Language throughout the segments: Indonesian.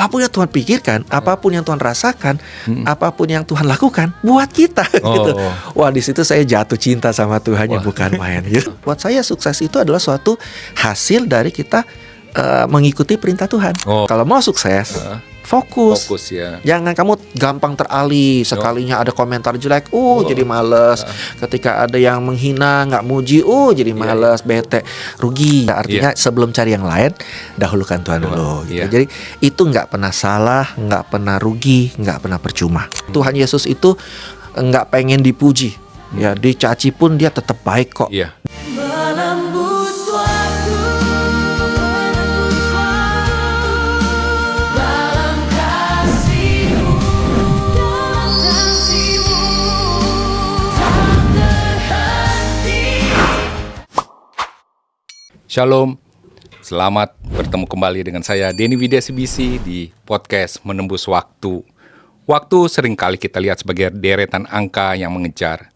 apapun yang Tuhan pikirkan, apapun yang Tuhan rasakan, apapun yang Tuhan lakukan buat kita gitu. Wah, di situ saya jatuh cinta sama Tuhan yang bukan main gitu. Buat saya sukses itu adalah suatu hasil dari kita mengikuti perintah Tuhan. Kalau mau sukses, fokus ya. Jangan kamu gampang teralih. Sekalinya ada komentar jelek, jadi males. Ketika ada yang menghina, nggak muji, jadi males, bete, rugi. Artinya sebelum cari yang lain, dahulukan Tuhan dulu gitu. Jadi itu nggak pernah salah, nggak pernah rugi, nggak pernah percuma. Tuhan Yesus itu nggak pengen dipuji, ya dicaci pun dia tetap baik kok. Shalom, selamat bertemu kembali dengan saya Denny Widya CBC di podcast Menembus Waktu. Waktu seringkali kita lihat sebagai deretan angka yang mengejar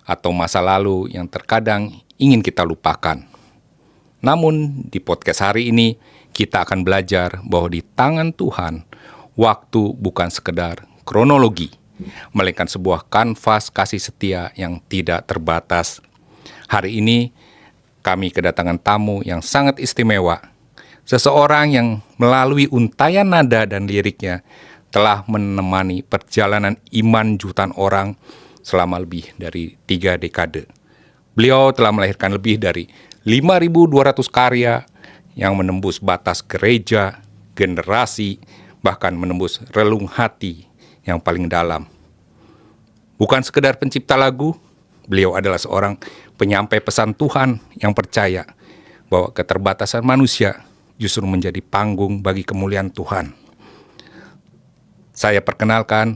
atau masa lalu yang terkadang ingin kita lupakan. Namun di podcast hari ini kita akan belajar bahwa di tangan Tuhan waktu bukan sekedar kronologi, melainkan sebuah kanvas kasih setia yang tidak terbatas. Hari ini kami kedatangan tamu yang sangat istimewa, seseorang yang melalui untayan nada dan liriknya telah menemani perjalanan iman jutaan orang selama lebih dari 3 dekade. Beliau telah melahirkan lebih dari 5.200 karya yang menembus batas gereja, generasi, bahkan menembus relung hati yang paling dalam. Bukan sekedar pencipta lagu, beliau adalah seorang penyampai pesan Tuhan yang percaya bahwa keterbatasan manusia justru menjadi panggung bagi kemuliaan Tuhan. Saya perkenalkan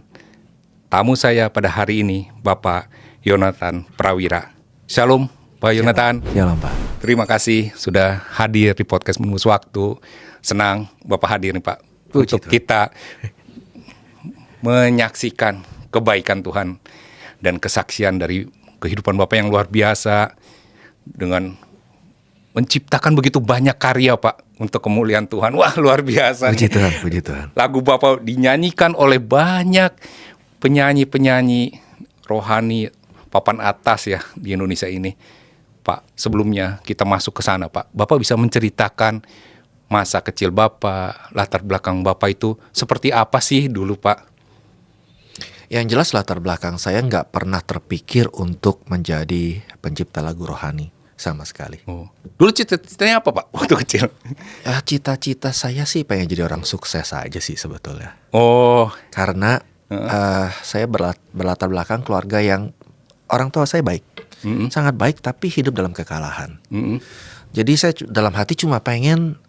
tamu saya pada hari ini, Bapak Yonatan Prawira. Shalom, Pak Yonatan. Shalom, Pak. Terima kasih sudah hadir di podcast Menembus Waktu. Senang Bapak hadir nih, Pak, untuk kita menyaksikan kebaikan Tuhan dan kesaksian dari kehidupan Bapak yang luar biasa dengan menciptakan begitu banyak karya, Pak, untuk kemuliaan Tuhan. Wah, luar biasa. Puji Tuhan, puji Tuhan. Lagu Bapak dinyanyikan oleh banyak penyanyi-penyanyi rohani papan atas ya di Indonesia ini. Pak, sebelumnya kita masuk ke sana, Pak, Bapak bisa menceritakan masa kecil Bapak, latar belakang Bapak itu seperti apa sih dulu, Pak? Yang jelas latar belakang saya nggak pernah terpikir untuk menjadi pencipta lagu rohani sama sekali. Dulu cita-citanya apa, Pak, waktu kecil? Cita-cita saya sih pengen jadi orang sukses aja sih sebetulnya. Karena saya berlatar belakang keluarga yang orang tua saya baik, sangat baik, tapi hidup dalam kekalahan. Jadi saya dalam hati cuma pengen,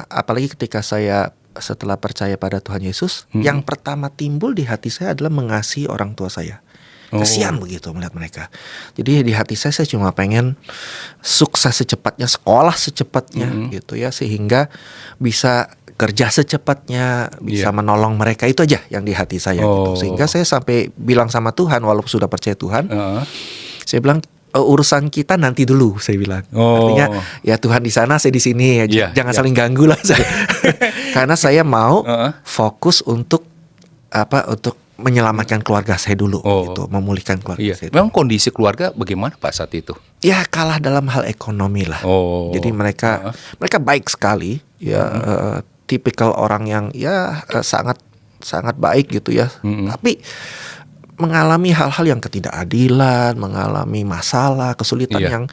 apalagi ketika saya setelah percaya pada Tuhan Yesus, yang pertama timbul di hati saya adalah mengasihi orang tua saya. Kasihan begitu melihat mereka. Jadi di hati saya cuma pengen sukses secepatnya, sekolah secepatnya gitu ya, sehingga bisa kerja secepatnya, bisa menolong mereka. Itu aja yang di hati saya gitu. Sehingga saya sampai bilang sama Tuhan, walaupun sudah percaya Tuhan, saya bilang, urusan kita nanti dulu, saya bilang. Artinya ya Tuhan di sana, saya di sini ya. Jangan saling ganggu lah saya. Karena saya mau fokus untuk untuk menyelamatkan keluarga saya dulu gitu, memulihkan keluarga saya. Memang kondisi keluarga bagaimana, Pak, saat itu? Ya kalah dalam hal ekonomi lah. Jadi mereka baik sekali ya, tipikal orang yang ya sangat baik gitu ya. Tapi mengalami hal-hal yang ketidakadilan, mengalami masalah, kesulitan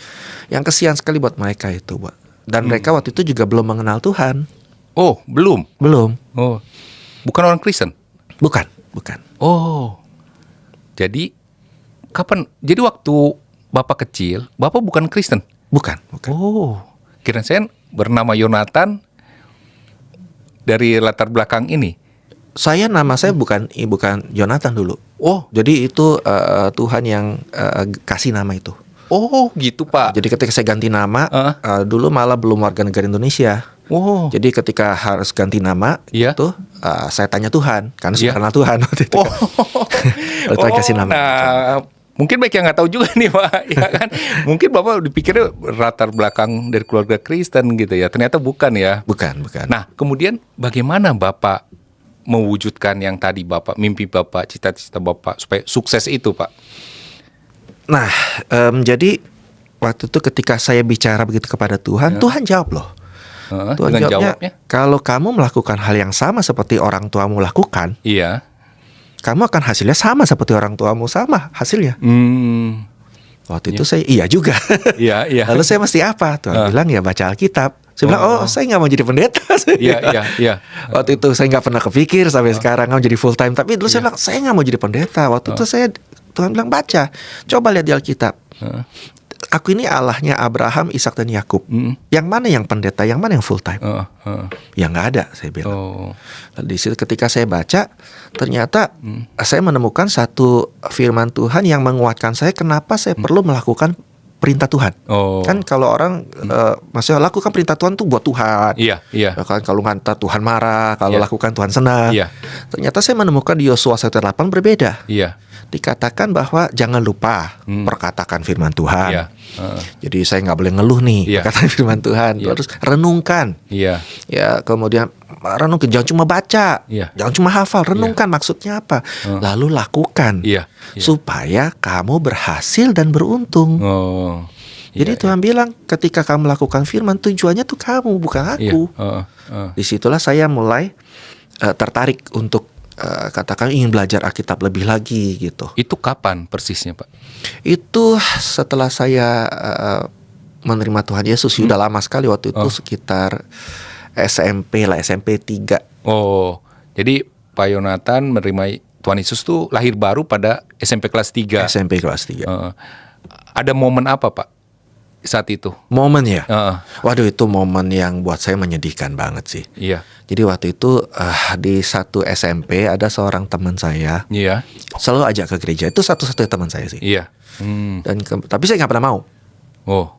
yang kesian sekali buat mereka itu, Pak. Dan mereka waktu itu juga belum mengenal Tuhan. Belum. Bukan orang Kristen? Bukan. Jadi kapan? Jadi waktu Bapak kecil, Bapak bukan Kristen? Bukan. Kira saya bernama Yonatan dari latar belakang ini. Nama saya bukan Yonatan dulu. Jadi itu Tuhan yang kasih nama itu. Gitu, Pak. Jadi ketika saya ganti nama, dulu malah belum warga negara Indonesia. Jadi ketika harus ganti nama, itu saya tanya Tuhan, karena sudah kenal Tuhan waktu itu. Tuhan kasih nama. Mungkin baik yang nggak tahu juga nih, Pak, ya kan? Mungkin Bapak dipikirnya latar belakang dari keluarga Kristen gitu ya. Ternyata bukan ya. Bukan. Nah, kemudian bagaimana Bapak mewujudkan yang tadi Bapak, mimpi Bapak, cita-cita Bapak supaya sukses itu, Pak? Nah, jadi waktu itu ketika saya bicara begitu kepada Tuhan, Tuhan jawab loh. Tuhan Dengan jawabnya, jawabnya? kalau kamu melakukan hal yang sama seperti orang tuamu lakukan, Iya. kamu akan hasilnya sama seperti orang tuamu sama hasilnya. Waktu itu saya iya juga. Iya, iya. Lalu saya mesti apa? Tuhan bilang ya baca Alkitab. Saya bilang saya nggak mau jadi pendeta. Iya. Waktu itu saya nggak pernah kepikir sampai sekarang mau jadi full time. Tapi dulu saya bilang saya nggak mau jadi pendeta. Waktu itu Tuhan bilang baca, coba lihat di Alkitab. Aku ini Allahnya Abraham, Ishak dan Yakub. Yang mana yang pendeta, yang mana yang full time? Ya nggak ada, saya bilang. Di situ ketika saya baca, ternyata saya menemukan satu firman Tuhan yang menguatkan saya. Kenapa saya perlu melakukan perintah Tuhan? Kan kalau orang maksudnya lakukan perintah Tuhan tuh buat Tuhan. Iya. Kan kalau ngantar Tuhan marah, kalau lakukan Tuhan senang. Iya. Ternyata saya menemukan di Yosua 1:8 berbeda. Iya. Dikatakan bahwa jangan lupa perkatakan firman Tuhan. Iya. Jadi saya nggak boleh ngeluh nih perkataan firman Tuhan. Terus renungkan. Iya. Ya kemudian renungkan, jangan cuma baca, jangan cuma hafal, renungkan maksudnya apa. Lalu lakukan supaya kamu berhasil dan beruntung. Jadi Tuhan bilang ketika kamu melakukan firman, tujuannya tuh kamu, bukan aku. Disitulah saya mulai tertarik untuk katakan ingin belajar Alkitab lebih lagi gitu. Itu kapan persisnya, Pak? Itu setelah saya menerima Tuhan Yesus. Sudah lama sekali waktu itu, sekitar SMP 3. Jadi Pak Yonatan menerima Tuhan Yesus tuh lahir baru pada SMP kelas 3. SMP kelas 3. Ada momen apa, Pak, saat itu? Momen ya? Waduh, itu momen yang buat saya menyedihkan banget sih. Iya. Jadi waktu itu di satu SMP ada seorang teman saya. Iya. Selalu ajak ke gereja. Itu satu-satunya teman saya sih. Iya. Tapi saya nggak pernah mau.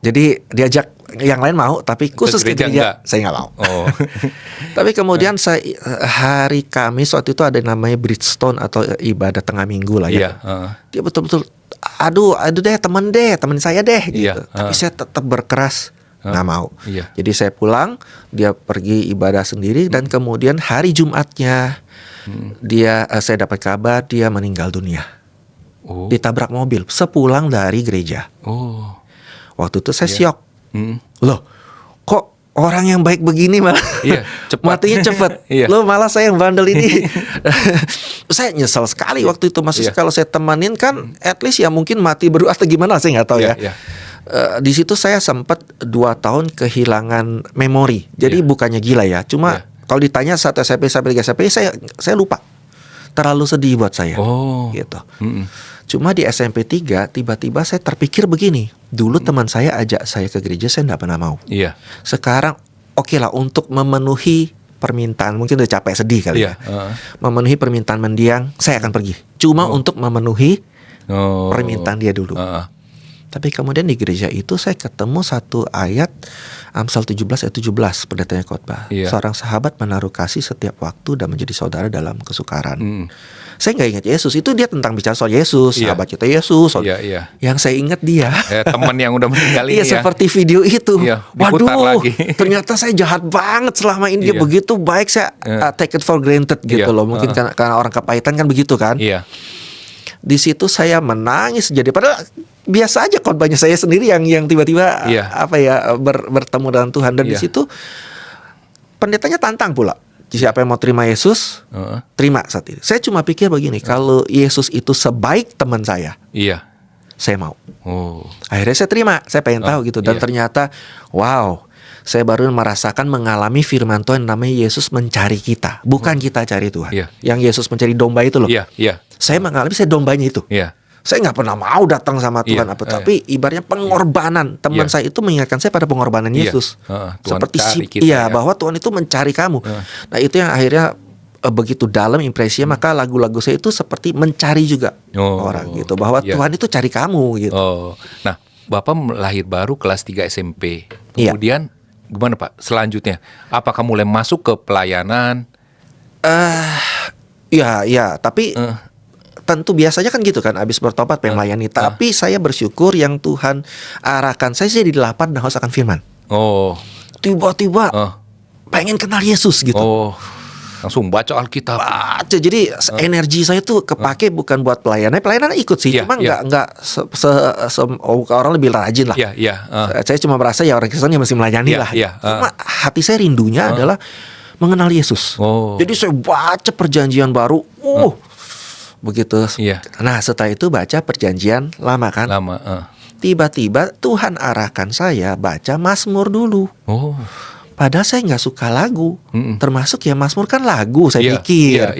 Jadi diajak yang lain mau, tapi khusus ke gereja saya nggak mau. Tapi kemudian saya hari Kamis waktu itu ada namanya Bridgestone atau ibadah tengah minggu lah ya. Dia betul-betul aduh deh teman saya deh gitu. Tapi saya tetap berkeras nggak mau. Jadi saya pulang, dia pergi ibadah sendiri, dan kemudian hari Jumatnya saya dapat kabar dia meninggal dunia. Ditabrak mobil sepulang dari gereja. Waktu itu saya syok. Loh, kok orang yang baik begini malah matinya cepat. Loh, malah saya yang bandel ini. Saya nyesal sekali waktu itu. Maksudnya kalau saya temanin kan at least ya mungkin mati berdua atau gimana, saya nggak tahu ya. Di situ saya sempat 2 tahun kehilangan memori. Jadi bukannya gila ya, cuma kalau ditanya 1 SMP sampai 3 SMP saya lupa. Terlalu sedih buat saya. Gitu. Cuma di SMP 3 tiba-tiba saya terpikir begini. Dulu teman saya ajak saya ke gereja, saya nggak pernah mau. Sekarang oke lah, untuk memenuhi permintaan, mungkin udah capek sedih kali ya. Memenuhi permintaan mendiang, saya akan pergi. Cuma untuk memenuhi permintaan dia dulu. Tapi kemudian di gereja itu saya ketemu satu ayat Amsal 17 ayat 17, pendetanya khotbah. Seorang sahabat menaruh kasih setiap waktu dan menjadi saudara dalam kesukaran. Saya nggak ingat Yesus, itu dia tentang bicara soal Yesus, sahabat kita Yesus. Yang saya ingat dia teman yang udah meninggal ini. Seperti video itu. Waduh, lagi. Ternyata saya jahat banget selama ini. Dia begitu baik, saya take it for granted gitu loh. Mungkin karena orang kepahitan kan begitu kan. Di situ saya menangis. Jadi padahal biasa aja khotbahnya saya sendiri yang tiba-tiba bertemu dengan Tuhan. Dan di situ pendetanya tantang pula, siapa yang mau terima Yesus, terima saat ini. Saya cuma pikir begini, kalau Yesus itu sebaik teman saya, saya mau. Akhirnya saya terima, saya pengen tahu gitu. Dan ternyata wow, saya baru merasakan mengalami firman Tuhan namanya Yesus mencari kita, bukan kita cari Tuhan. Yang Yesus mencari domba itu loh. Saya mengalami, saya dombanya itu. Saya nggak pernah mau datang sama Tuhan tapi ibaratnya pengorbanan. Teman saya itu mengingatkan saya pada pengorbanan Yesus. Seperti bahwa Tuhan itu mencari kamu. Nah, itu yang akhirnya begitu dalam impresinya, maka lagu-lagu saya itu seperti mencari juga orang gitu, bahwa Tuhan itu cari kamu gitu. Nah, Bapak lahir baru kelas 3 SMP. Kemudian gimana, Pak, selanjutnya? Apakah mulai masuk ke pelayanan? Tapi tentu biasanya kan gitu kan, habis bertobat pengen melayani. Tapi saya bersyukur yang Tuhan arahkan saya di 8 dan haus akan firman. Tiba-tiba pengen kenal Yesus gitu. Langsung baca Alkitab. Baca, jadi energi saya tuh kepake bukan buat pelayanan. Pelayanan ikut sih, cuma nggak orang lebih rajin lah. Saya cuma merasa ya orang Kristen yang mesti melayani lah. Cuma hati saya rindunya adalah mengenal Yesus. Jadi saya baca perjanjian baru. Begitu. Nah setelah itu baca perjanjian lama kan. Tiba-tiba Tuhan arahkan saya baca Mazmur dulu. Padahal saya nggak suka lagu, termasuk ya Mazmur kan lagu, saya pikir.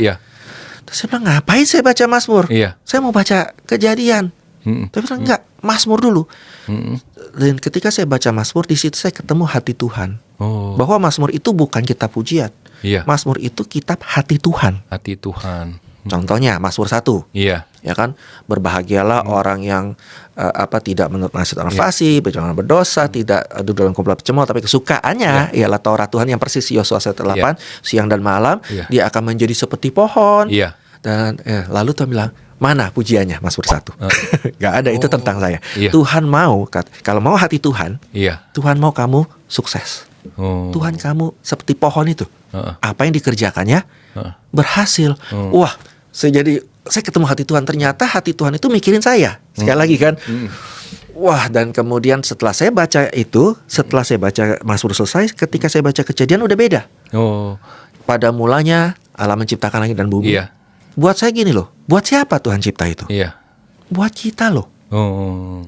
Terus saya bilang, ngapain saya baca Mazmur? Saya mau baca Kejadian. Tapi bilang enggak, Mazmur dulu. Dan ketika saya baca Mazmur, di situ saya ketemu hati Tuhan. Bahwa Mazmur itu bukan kitab pujian. Mazmur itu kitab hati Tuhan. Hati Tuhan. Contohnya Mazmur 1. Ya kan, berbahagialah orang yang tidak menurut nasihat orang fasik, jangan berdosa, tidak duduk dalam kumpulan pencemooh, tapi kesukaannya ialah Taurat Tuhan yang persis Yosua 1:8, siang dan malam dia akan menjadi seperti pohon. Dan lalu Tuhan bilang, mana pujiannya Mazmur 1? Gak ada, itu tentang saya. Tuhan mau, kalau mau hati Tuhan, Tuhan mau kamu sukses. Tuhan kamu seperti pohon itu. Apa yang dikerjakannya berhasil. Wah, saya ketemu hati Tuhan. Ternyata hati Tuhan itu mikirin saya. Sekali lagi kan. Wah, dan kemudian setelah saya baca itu, setelah saya baca Mazmur selesai, ketika saya baca Kejadian udah beda. Pada mulanya Allah menciptakan langit dan bumi. Buat saya gini loh, buat siapa Tuhan cipta itu? Buat kita loh.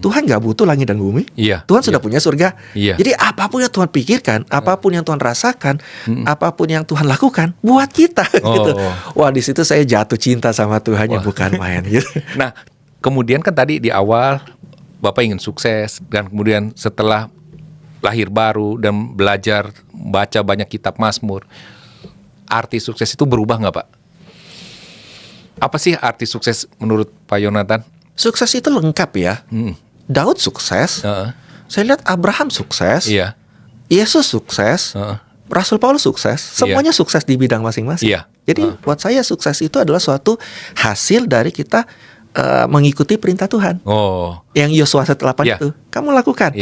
Tuhan gak butuh langit dan bumi. Tuhan sudah punya surga. Jadi apapun yang Tuhan pikirkan, apapun yang Tuhan rasakan, apapun yang Tuhan lakukan, buat kita gitu. Wah, di situ saya jatuh cinta sama Tuhan yang bukan main gitu. Nah, kemudian kan tadi di awal Bapak ingin sukses, dan kemudian setelah lahir baru dan belajar baca banyak kitab Mazmur, arti sukses itu berubah nggak, Pak? Apa sih arti sukses menurut Pak Yonatan? Sukses itu lengkap ya. Daud sukses. Saya lihat Abraham sukses. Yesus sukses. Rasul Paulus sukses. Semuanya sukses di bidang masing-masing. Jadi buat saya sukses itu adalah suatu hasil dari kita mengikuti perintah Tuhan. Yang Yosua 1:8 itu kamu lakukan.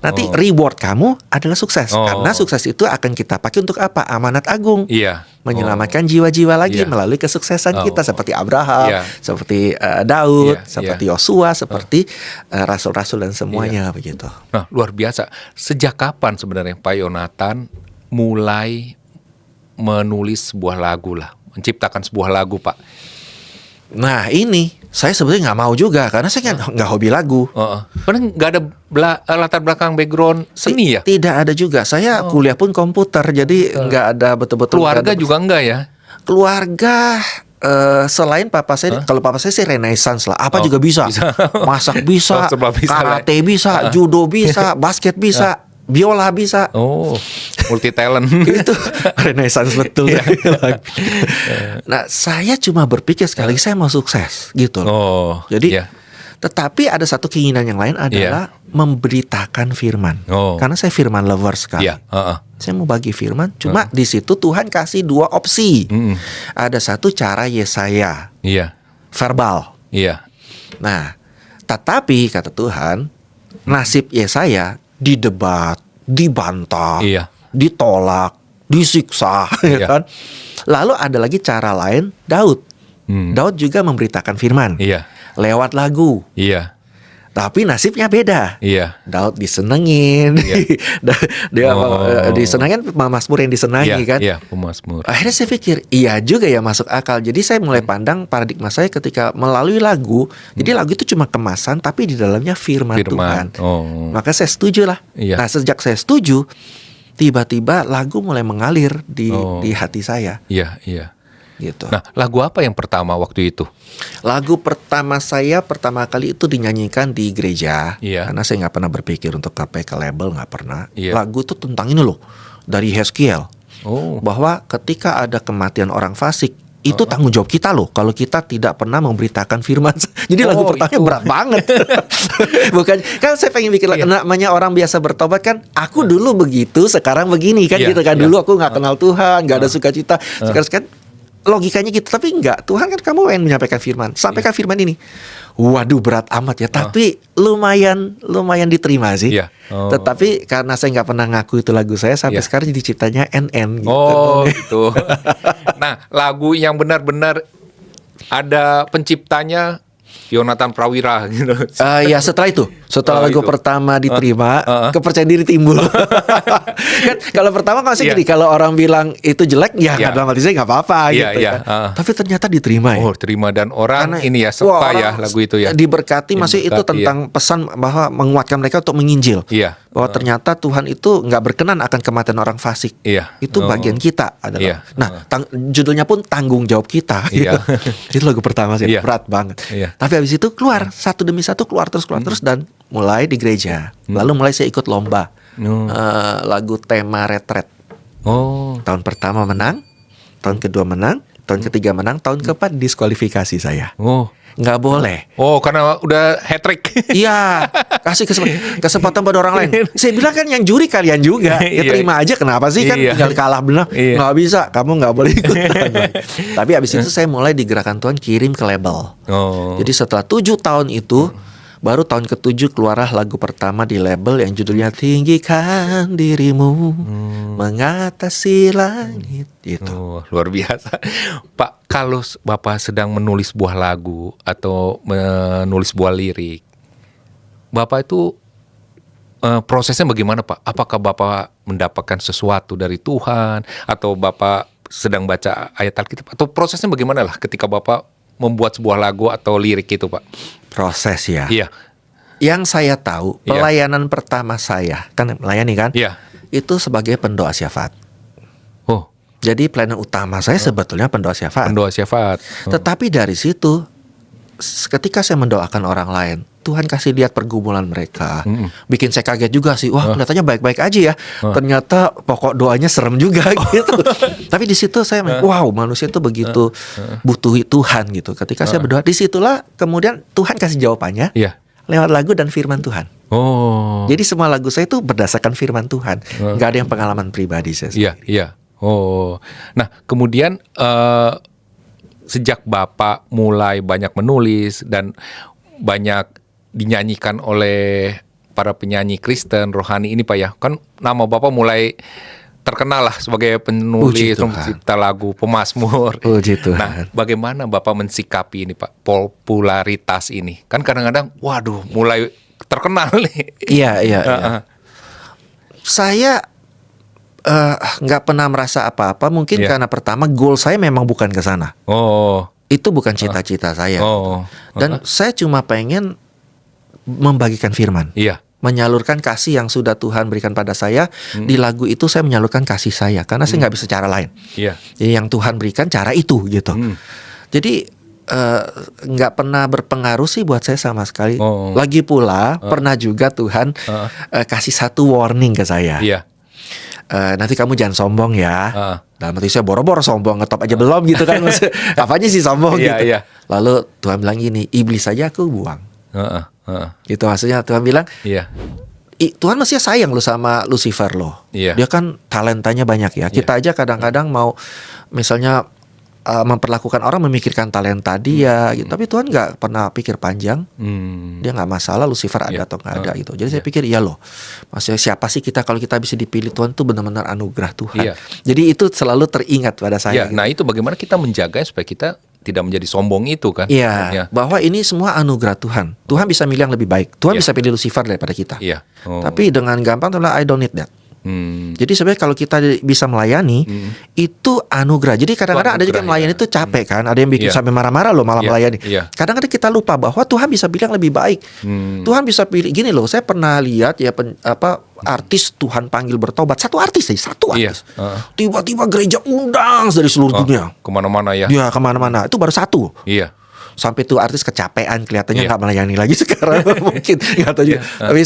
Nanti reward kamu adalah sukses. Karena sukses itu akan kita pakai untuk apa? Amanat agung. Menyelamatkan jiwa-jiwa lagi melalui kesuksesan kita, seperti Abraham, seperti Daud, seperti Yosua, seperti rasul-rasul dan semuanya begitu. Nah, luar biasa. Sejak kapan sebenarnya Pak Yonatan mulai menulis sebuah lagu lah, menciptakan sebuah lagu, Pak? Nah ini saya sebetulnya nggak mau juga, karena saya kan nggak hobi lagu. Karena nggak ada latar belakang background seni ya? Tidak ada juga. Saya kuliah pun komputer, jadi nggak ada betul-betul. Keluarga juga enggak ya? Keluarga selain papa saya, kalau papa saya sih renaissance lah, apa juga bisa. Masak bisa, karate bisa, judo bisa, basket bisa, biola bisa. Multi talent. Itu renaissance betul. Nah, saya cuma berpikir sekali lagi saya mau sukses gitu. Jadi tetapi ada satu keinginan yang lain adalah memberitakan firman. Karena saya firman lover sekali. Saya mau bagi firman. Cuma di situ Tuhan kasih dua opsi. Ada satu cara Yesaya, verbal. Nah, tetapi kata Tuhan, nasib Yesaya didebat, dibantah, ditolak, disiksa, kan? Lalu ada lagi cara lain, Daud. Daud juga memberitakan firman lewat lagu. Tapi nasibnya beda. Daud disenengin, dia disenangin, Mazmur yang disenangi kan. Pemazmur. Akhirnya saya pikir, iya juga ya, masuk akal. Jadi saya mulai pandang paradigma saya ketika melalui lagu. Jadi lagu itu cuma kemasan, tapi di dalamnya firman Tuhan. Maka saya setuju lah. Nah, sejak saya setuju, tiba-tiba lagu mulai mengalir di hati saya. Gitu. Nah, lagu apa yang pertama waktu itu? Lagu pertama saya pertama kali itu dinyanyikan di gereja. Karena saya nggak pernah berpikir untuk ke label, nggak pernah. Lagu itu tentang ini loh, dari Yeskiel. Bahwa ketika ada kematian orang fasik, itu tanggung jawab kita loh, kalau kita tidak pernah memberitakan firman. Jadi lagu pertamanya berat banget. Bukan, kan saya pengen bikin namanya orang biasa bertobat kan, aku dulu begitu, sekarang begini kan, gitu kan. Dulu aku nggak kenal Tuhan, nggak ada sukacita. Sekarang logikanya gitu, tapi enggak. Tuhan kan kamu yang menyampaikan firman, sampaikan firman ini. Waduh, berat amat ya. Tapi lumayan diterima sih. Tetapi karena saya nggak pernah ngaku itu lagu saya, sampai sekarang jadi ciptanya NN gitu. Gitu. Nah, lagu yang benar-benar ada penciptanya Yonatan Prawira gitu. Ya setelah lagu itu. pertama diterima, kepercayaan diri timbul. Kan kalau pertama kan Iya. gini, kalau orang bilang itu jelek, ya Iya. dalam hati saya nggak apa-apa Iya, gitu iya. kan. Tapi ternyata diterima ya. Oh, terima dan orang Karena, ini ya wah, suka ya orang lagu itu ya. diberkati, masih itu Diberkati, tentang pesan bahwa menguatkan mereka untuk menginjil. Iya. Bahwa ternyata Tuhan itu nggak berkenan akan kematian orang fasik. Iya. Itu bagian kita adalah. Iya. Nah, judulnya pun tanggung jawab kita. Iya. Itu lagu pertama sih, Iya. berat banget. Iya. Tapi habis itu keluar satu demi satu, keluar terus dan mulai di gereja. Lalu mulai saya ikut lomba lagu tema retret. Oh. Tahun pertama menang, tahun kedua menang, tahun ketiga menang, tahun keempat diskualifikasi saya. Oh. Nggak boleh. Oh, karena udah hat trick. Iya, kasih kesempatan pada orang lain. Saya bilang kan yang juri kalian juga. Ya Iya. terima aja, kenapa sih kan Iya. tinggal kalah benar. Iya. Nggak bisa, kamu nggak boleh ikut. Tapi abis itu saya mulai digerakkan Tuhan kirim ke label. Oh. Jadi setelah 7 tahun itu, baru tahun ke-7 keluarlah lagu pertama di label yang judulnya Tinggikan Dirimu Mengatasi Langit. Itu. Oh, luar biasa. Pak, kalau Bapak sedang menulis sebuah lagu atau menulis sebuah lirik, Bapak itu prosesnya bagaimana, Pak? Apakah Bapak mendapatkan sesuatu dari Tuhan atau Bapak sedang baca ayat Alkitab, atau prosesnya bagaimana lah ketika Bapak membuat sebuah lagu atau lirik itu, Pak? Proses ya. Iya. Yang saya tahu, Iya. pelayanan pertama saya, kan melayani kan? Iya. Itu sebagai pendoa syafaat. Oh, Jadi pelayanan utama saya sebetulnya pendoa syafaat. pendoa syafaat. Tetapi dari situ, ketika saya mendoakan orang lain, Tuhan kasih lihat pergumulan mereka. Bikin saya kaget juga sih. Wah, kelihatannya baik-baik aja ya. Ternyata pokok doanya serem juga gitu. Tapi di situ saya, wow, manusia itu begitu butuh Tuhan gitu. Ketika saya berdoa, disitulah kemudian Tuhan kasih jawabannya Iya. lewat lagu dan firman Tuhan. Oh. Jadi semua lagu saya itu berdasarkan firman Tuhan. Nggak ada yang pengalaman pribadi saya. Iya, iya. Oh. Nah, kemudian sejak Bapak mulai banyak menulis dan banyak dinyanyikan oleh para penyanyi Kristen rohani ini, Pak ya, kan nama Bapak mulai terkenal lah sebagai penulis, pencipta lagu, pemazmur. Puji Tuhan. Nah, bagaimana Bapak mensikapi ini, Pak, popularitas ini? Kan kadang-kadang, waduh, mulai terkenal nih. Iya. Saya nggak pernah merasa apa-apa. Mungkin karena pertama goal saya memang bukan ke sana. Oh. Itu bukan cita-cita saya. Oh. Dan saya cuma pengen membagikan firman. Iya. Menyalurkan kasih yang sudah Tuhan berikan pada saya. Di lagu itu saya menyalurkan kasih saya, karena saya nggak bisa cara lain. Iya. Jadi yang Tuhan berikan cara itu gitu. Jadi nggak pernah berpengaruh sih buat saya sama sekali. Lagi pula pernah juga Tuhan kasih satu warning ke saya. Iya. Nanti kamu jangan sombong ya. Dalam hati saya boro-boro sombong, ngetop aja belum gitu kan. Apanya sih sombong gitu. Iya. Lalu Tuhan bilang gini, iblis saja aku buang. Gitu maksudnya Tuhan bilang, Iya. Tuhan mestinya sayang lo sama Lucifer lo. Iya. Dia kan talentanya banyak ya. Kita aja kadang-kadang mau misalnya memperlakukan orang memikirkan talenta dia gitu. Tapi Tuhan nggak pernah pikir panjang. Dia nggak masalah Lucifer ada atau nggak ada gitu. Jadi saya pikir iya loh, maksudnya siapa sih kita kalau kita bisa dipilih Tuhan tuh benar-benar anugerah Tuhan. Iya. Jadi itu selalu teringat pada saya. Iya. Nah, itu bagaimana kita menjaga supaya kita tidak menjadi sombong itu kan? Iya, bahwa ini semua anugerah Tuhan. Tuhan bisa milih yang lebih baik. Tuhan bisa pilih Lucifer daripada kita. Iya. Tapi dengan gampang adalah I don't need that. Jadi sebenarnya kalau kita bisa melayani itu anugerah. Jadi kadang-kadang ada juga melayani itu capek kan. Ada yang bikin sampai marah-marah loh malah melayani. Kadang-kadang kita lupa bahwa Tuhan bisa pilih yang lebih baik. Tuhan bisa pilih gini loh. Saya pernah lihat ya artis Tuhan panggil bertobat. Satu artis. Tiba-tiba gereja undang dari seluruh dunia. Kemana-mana ya? Ya kemana-mana. Itu baru satu. Iya. Sampai tuh artis kecapean, kelihatannya nggak melayani lagi sekarang. Mungkin nggak tahu juga. Tapi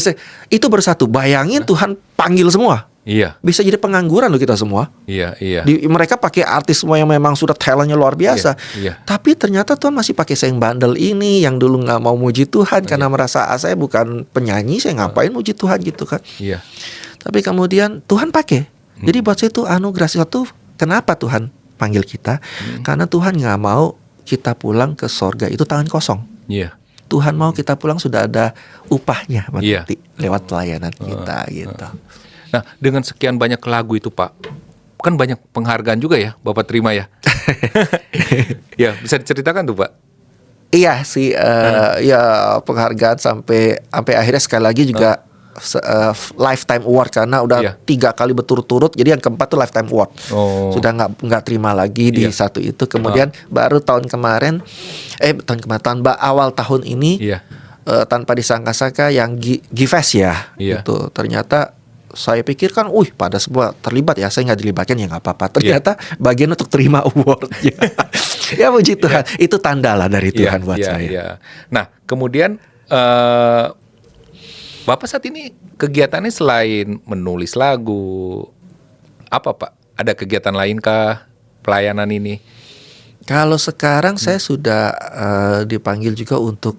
itu bersatu. Bayangin Tuhan panggil semua. Iya. Bisa jadi pengangguran loh kita semua. Iya. Mereka pakai artis semua yang memang sudah talentnya luar biasa. Iya. Tapi ternyata Tuhan masih pakai saya yang bandel ini, yang dulu nggak mau muji Tuhan karena merasa saya bukan penyanyi, saya ngapain muji Tuhan gitu kan. Iya. Tapi kemudian Tuhan pakai. Jadi buat saya itu anugerah satu. Kenapa Tuhan panggil kita? Karena Tuhan nggak mau kita pulang ke sorga itu tangan kosong. Iya. Tuhan mau kita pulang sudah ada upahnya nanti lewat pelayanan kita gitu. Nah, dengan sekian banyak lagu itu, Pak, kan banyak penghargaan juga ya Bapak terima ya. Ya, bisa diceritakan tuh Pak? Iya sih, ya penghargaan sampai akhirnya sekali lagi juga lifetime award karena udah 3 kali berturut-turut. Jadi yang keempat tuh lifetime award. Sudah nggak terima lagi di satu itu. Kemudian baru tahun awal tahun ini tanpa disangka-sangka yang Gfest ya. Gitu. Ternyata saya pikir kan, pada semua terlibat ya. Saya nggak dilibatkan ya nggak apa-apa. Ternyata bagian untuk terima award. Ya puji Tuhan. Itu tanda lah dari Tuhan buat saya. Nah kemudian Bapak saat ini kegiatannya selain menulis lagu, apa Pak? Ada kegiatan lain kah pelayanan ini? Kalau sekarang saya sudah dipanggil juga untuk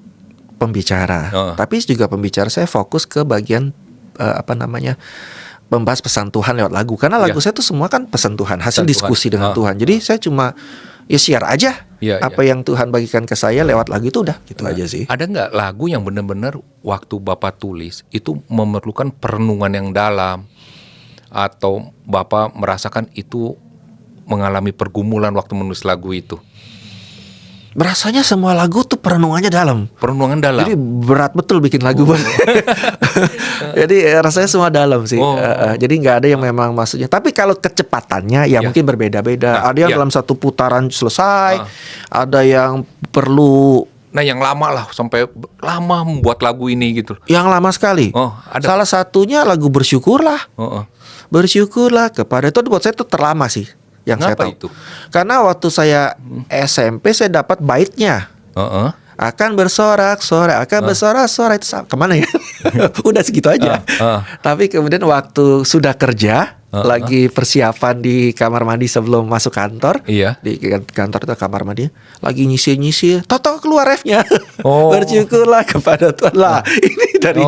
pembicara. Tapi juga pembicara saya fokus ke bagian membahas pesan Tuhan lewat lagu. Karena lagu saya tuh semua kan pesan Tuhan, hasil diskusi dengan Tuhan. Jadi saya cuma share aja apa yang Tuhan bagikan ke saya lewat lagu itu udah gitu aja sih. Ada nggak lagu yang benar-benar waktu Bapak tulis itu memerlukan perenungan yang dalam, atau Bapak merasakan itu mengalami pergumulan waktu menulis lagu itu? Berasanya semua lagu tuh perenungannya dalam. Perenungan dalam. Jadi berat betul bikin lagu. Jadi rasanya semua dalam sih. Jadi nggak ada yang memang maksudnya. Tapi kalau kecepatannya ya mungkin berbeda-beda. Ada yang dalam satu putaran selesai. Ada yang perlu. Nah yang lama lah, sampai lama membuat lagu ini gitu. Yang lama sekali. Ada. Salah satunya lagu Bersyukurlah. Bersyukurlah kepada itu buat saya itu terlama sih. Yang Kenapa saya tahu itu? Karena waktu saya SMP saya dapat baitnya. Akan bersorak-sorak, akan bersorak-sorak itu kemana ya? Udah segitu aja. Tapi kemudian waktu sudah kerja, lagi persiapan di kamar mandi sebelum masuk kantor. Di kantor itu kamar mandi, lagi nyisir-nyisir, toto keluar refnya. Bersyukurlah kepada Tuhan lah. Ini dari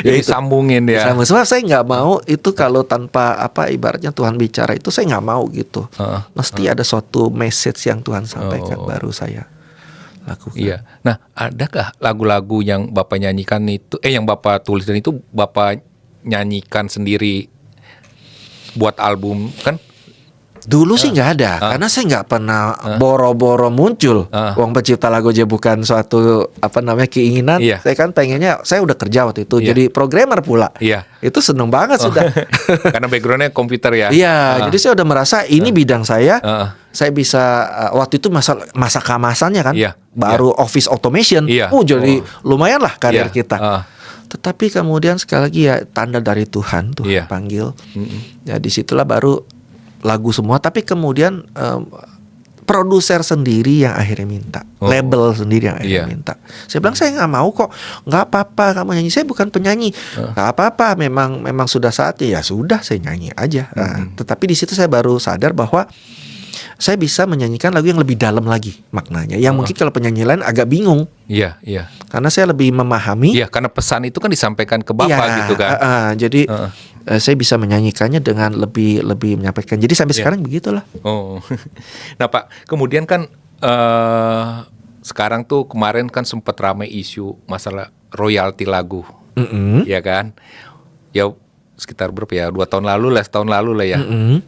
jadi sambungin ya. Sebab saya nggak mau itu kalau tanpa ibaratnya Tuhan bicara itu saya nggak mau gitu. Mesti ada suatu message yang Tuhan sampaikan baru saya lakukan. Iya. Nah, adakah lagu-lagu yang Bapak nyanyikan itu, yang Bapak tulis dan itu Bapak nyanyikan sendiri buat album kan? Dulu sih nggak ada, karena saya nggak pernah boro-boro muncul. Wong pencipta lagu aja bukan suatu keinginan. Saya kan pengennya, saya udah kerja waktu itu, jadi programmer pula. Itu seneng banget sudah. Karena backgroundnya komputer ya. Iya, jadi saya udah merasa ini bidang saya. Saya bisa waktu itu masa kemasannya kan, baru office automation. Jadi lumayan lah karir kita. Tetapi kemudian sekali lagi ya tanda dari Tuhan tuh panggil. Ya disitulah baru lagu semua. Tapi kemudian produser sendiri yang akhirnya minta, label sendiri yang akhirnya minta. Saya bilang saya nggak mau kok, nggak apa-apa kamu nyanyi. Saya bukan penyanyi, nggak apa-apa. Memang sudah saatnya ya sudah saya nyanyi aja. Tetapi di situ saya baru sadar bahwa saya bisa menyanyikan lagu yang lebih dalam lagi maknanya. Yang mungkin kalau penyanyi lain agak bingung. Karena saya lebih memahami. Karena pesan itu kan disampaikan ke Bapak gitu kan. Jadi saya bisa menyanyikannya dengan lebih menyampaikan. Jadi sampai sekarang begitulah. Nah Pak, kemudian kan sekarang tuh kemarin kan sempat ramai isu masalah royalti lagu, ya kan? Ya sekitar berapa ya? 2 tahun lalu lah, setahun lalu lah ya.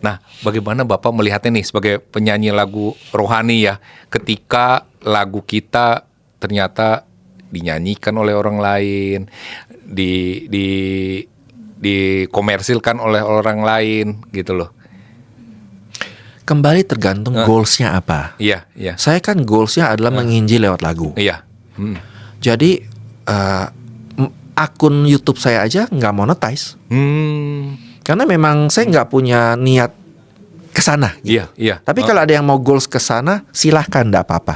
Nah, bagaimana Bapak melihatnya nih sebagai penyanyi lagu rohani ya, ketika lagu kita ternyata dinyanyikan oleh orang lain, dikomersilkan oleh orang lain gitu loh. Kembali tergantung goalsnya apa. Saya kan goalsnya adalah menginjil lewat lagu. Jadi akun YouTube saya aja nggak monetize. Karena memang saya nggak punya niat kesana. Gitu. Tapi kalau ada yang mau goals kesana, silahkan, nggak apa-apa.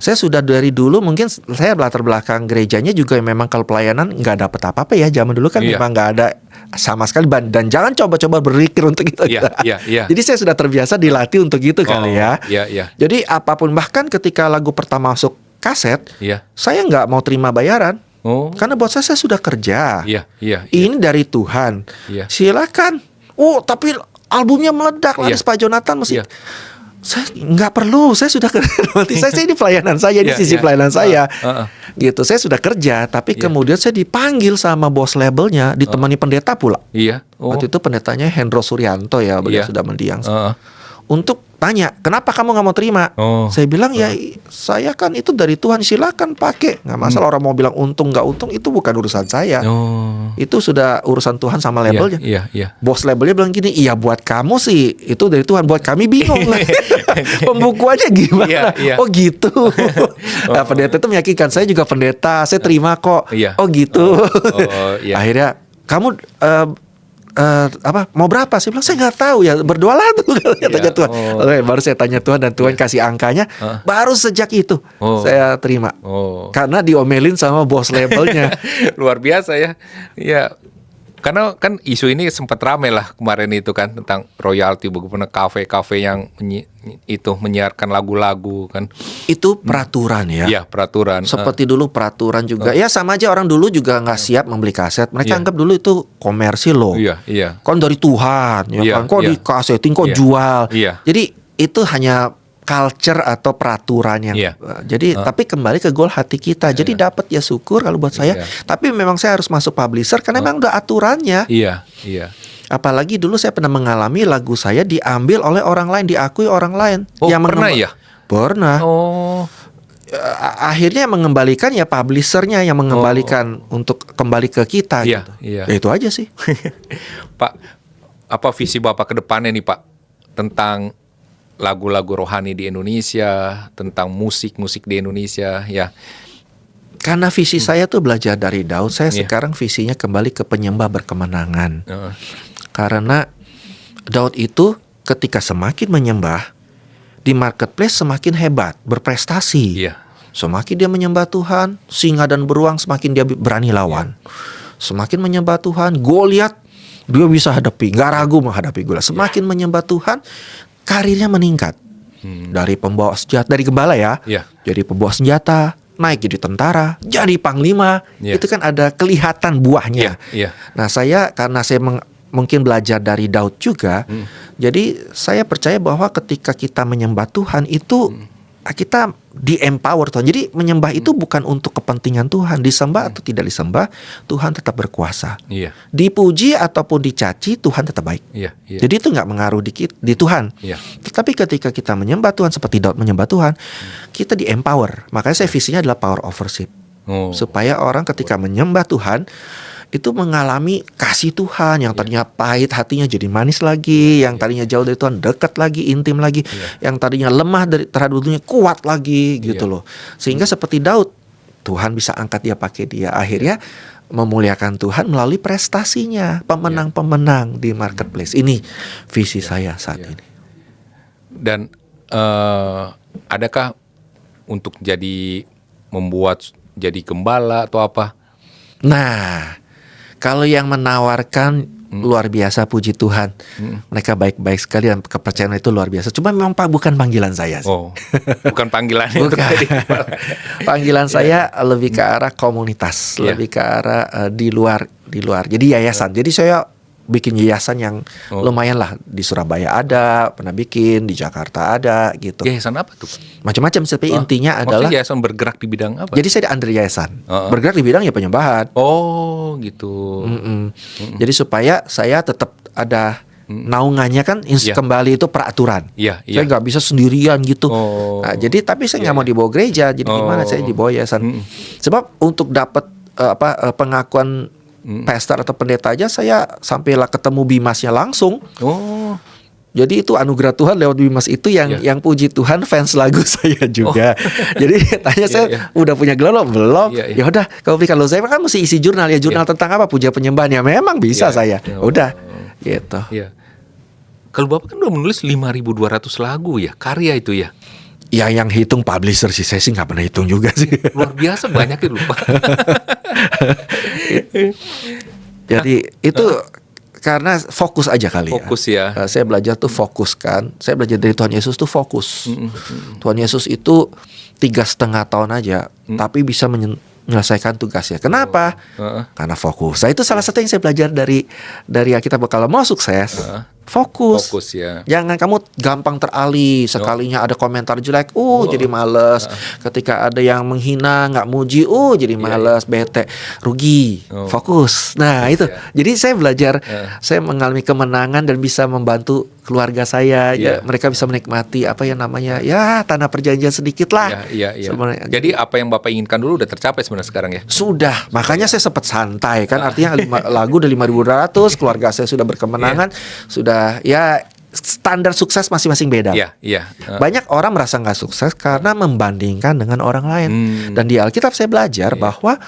Saya sudah dari dulu, mungkin saya latar belakang gerejanya juga memang kalau pelayanan nggak dapat apa-apa ya. Zaman dulu kan memang nggak ada sama sekali, dan jangan coba-coba berpikir untuk itu. Jadi saya sudah terbiasa dilatih untuk itu kali ya. Jadi apapun, bahkan ketika lagu pertama masuk kaset, saya nggak mau terima bayaran. Karena buat saya sudah kerja. Ini dari Tuhan. Silakan. Tapi albumnya meledak, laris Pak Jonathan mesti. Saya nggak perlu, saya sudah kerja. Saya ini pelayanan saya, di sisi pelayanan saya, gitu. Saya sudah kerja, tapi kemudian saya dipanggil sama bos labelnya, ditemani pendeta pula. Waktu itu pendetanya Hendro Suryanto ya, beliau sudah mendiang. Untuk tanya, kenapa kamu nggak mau terima? Saya bilang ya, saya kan itu dari Tuhan, silakan pakai, nggak masalah. Orang mau bilang untung nggak untung itu bukan urusan saya. Itu sudah urusan Tuhan sama labelnya. Bos labelnya bilang gini, iya buat kamu sih itu dari Tuhan, buat kami bingung. Pembukuannya gimana? Oh gitu. Nah, pendeta itu meyakinkan, saya juga pendeta, saya terima kok. Oh gitu. Akhirnya kamu mau berapa? Saya bilang saya nggak tahu ya, berdoalah tuh katanya Tuhan. Baru saya tanya Tuhan dan Tuhan kasih angkanya. Baru sejak itu saya terima. Karena diomelin sama bos labelnya. Luar biasa ya. Ya. Karena kan isu ini sempat ramai lah kemarin itu kan, tentang royalti, bagaimana kafe-kafe yang menyiarkan lagu-lagu kan. Itu peraturan ya. Iya, peraturan. Seperti dulu peraturan juga. Ya sama aja, orang dulu juga nggak siap membeli kaset. Mereka anggap dulu itu komersil loh. Kan dari Tuhan ya kan. Kok dikasetin, kok jual. Jadi itu hanya culture atau peraturan yang jadi tapi kembali ke goal hati kita. Jadi dapat ya syukur kalau buat saya. Tapi memang saya harus masuk publisher karena memang udah aturannya. Apalagi dulu saya pernah mengalami lagu saya diambil oleh orang lain, diakui orang lain. Yang pernah ya? Pernah. Akhirnya mengembalikan ya publishernya yang mengembalikan untuk kembali ke kita gitu. Ya itu aja sih. Pak, apa visi Bapak ke depannya nih Pak, tentang lagu-lagu rohani di Indonesia, tentang musik-musik di Indonesia ya? Karena visi saya tuh belajar dari Daud, saya sekarang visinya kembali ke penyembah berkemenangan. Karena Daud itu ketika semakin menyembah di marketplace semakin hebat, berprestasi. Semakin dia menyembah Tuhan, singa dan beruang semakin dia berani lawan. Semakin menyembah Tuhan, Goliat dia bisa hadapi, nggak ragu menghadapi Goliat. Semakin menyembah Tuhan, karirnya meningkat. Dari pembawa senjata, dari gembala ya, jadi pembawa senjata, naik jadi tentara, jadi panglima. Itu kan ada kelihatan buahnya. Nah saya, karena saya mungkin belajar dari Daud juga, jadi saya percaya bahwa ketika kita menyembah Tuhan itu kita di-empower Tuhan. Jadi menyembah itu bukan untuk kepentingan Tuhan. Disembah atau tidak disembah, Tuhan tetap berkuasa. Dipuji ataupun dicaci, Tuhan tetap baik. Jadi itu gak mengaruh di Tuhan. Tapi ketika kita menyembah Tuhan seperti Daud menyembah Tuhan, kita di-empower. Makanya saya visinya adalah power of worship. Supaya orang ketika menyembah Tuhan itu mengalami kasih Tuhan, yang tadinya pahit hatinya jadi manis lagi, yang tadinya jauh dari Tuhan dekat lagi, intim lagi, yang tadinya lemah terhadap dunia kuat lagi gitu loh. Sehingga seperti Daud, Tuhan bisa angkat dia, pakai dia, akhirnya memuliakan Tuhan melalui prestasinya, pemenang-pemenang di marketplace. Ini visi saya saat ini. Dan adakah untuk membuat jadi gembala atau apa? Nah, kalau yang menawarkan luar biasa, puji Tuhan. Mereka baik-baik sekali dan kepercayaan itu luar biasa. Cuma memang bukan panggilan saya sih. Bukan panggilan. Panggilan saya lebih ke arah komunitas, lebih ke arah di luar. Jadi yayasan. Jadi saya bikin yayasan yang lumayan lah. Di Surabaya ada, pernah bikin, di Jakarta ada gitu. Yayasan apa tuh? Macam-macam, tapi intinya adalah yayasan bergerak di bidang apa? Jadi saya under yayasan. Bergerak di bidang ya penyembahan. Oh gitu. Jadi supaya saya tetap ada naungannya kan kembali itu peraturan. Saya nggak bisa sendirian gitu. Nah, jadi tapi saya nggak mau dibawa gereja. Jadi gimana saya dibawa yayasan? Sebab untuk dapat pengakuan pastor atau pendeta aja saya sampailah ketemu Bimasnya langsung. Jadi itu anugerah Tuhan lewat Bimas itu yang puji Tuhan fans lagu saya juga. Jadi tanya saya udah punya gelar belum? Ya udah, kalau berikan lo saya kan mesti isi jurnal ya, jurnal tentang apa? Puja penyembahan ya, memang bisa saya. Udah gitu. Kalau Bapak kan udah menulis 5.200 lagu ya, karya itu ya. Ya yang hitung publisher sih, saya sih nggak pernah hitung juga sih. Luar biasa banyaknya lupa. Jadi itu karena fokus aja kali ya. Saya belajar tuh fokus kan. Saya belajar dari Tuhan Yesus tuh fokus. Tuhan Yesus itu 3,5 tahun aja, tapi bisa menyelesaikan tugasnya. Kenapa? Karena fokus. Nah, itu salah satu yang saya belajar dari kita kalau mau sukses. Fokus. Fokus ya. Jangan kamu gampang teralih. Sekalinya ada komentar jelek, jadi males. Ketika ada yang menghina, nggak muji, jadi males, bete, rugi. Fokus. Nah itu. Jadi saya belajar, saya mengalami kemenangan dan bisa membantu keluarga saya. Ya, mereka bisa menikmati apa yang namanya tanah perjanjian sedikit lah. Iya. Jadi apa yang Bapak inginkan dulu udah tercapai sebenarnya sekarang ya? Sudah. Makanya saya sempat santai kan. Artinya lagu udah 5.200, keluarga saya sudah berkemenangan, sudah standar sukses masing-masing beda. Banyak orang merasa nggak sukses karena membandingkan dengan orang lain. Dan di Alkitab saya belajar bahwa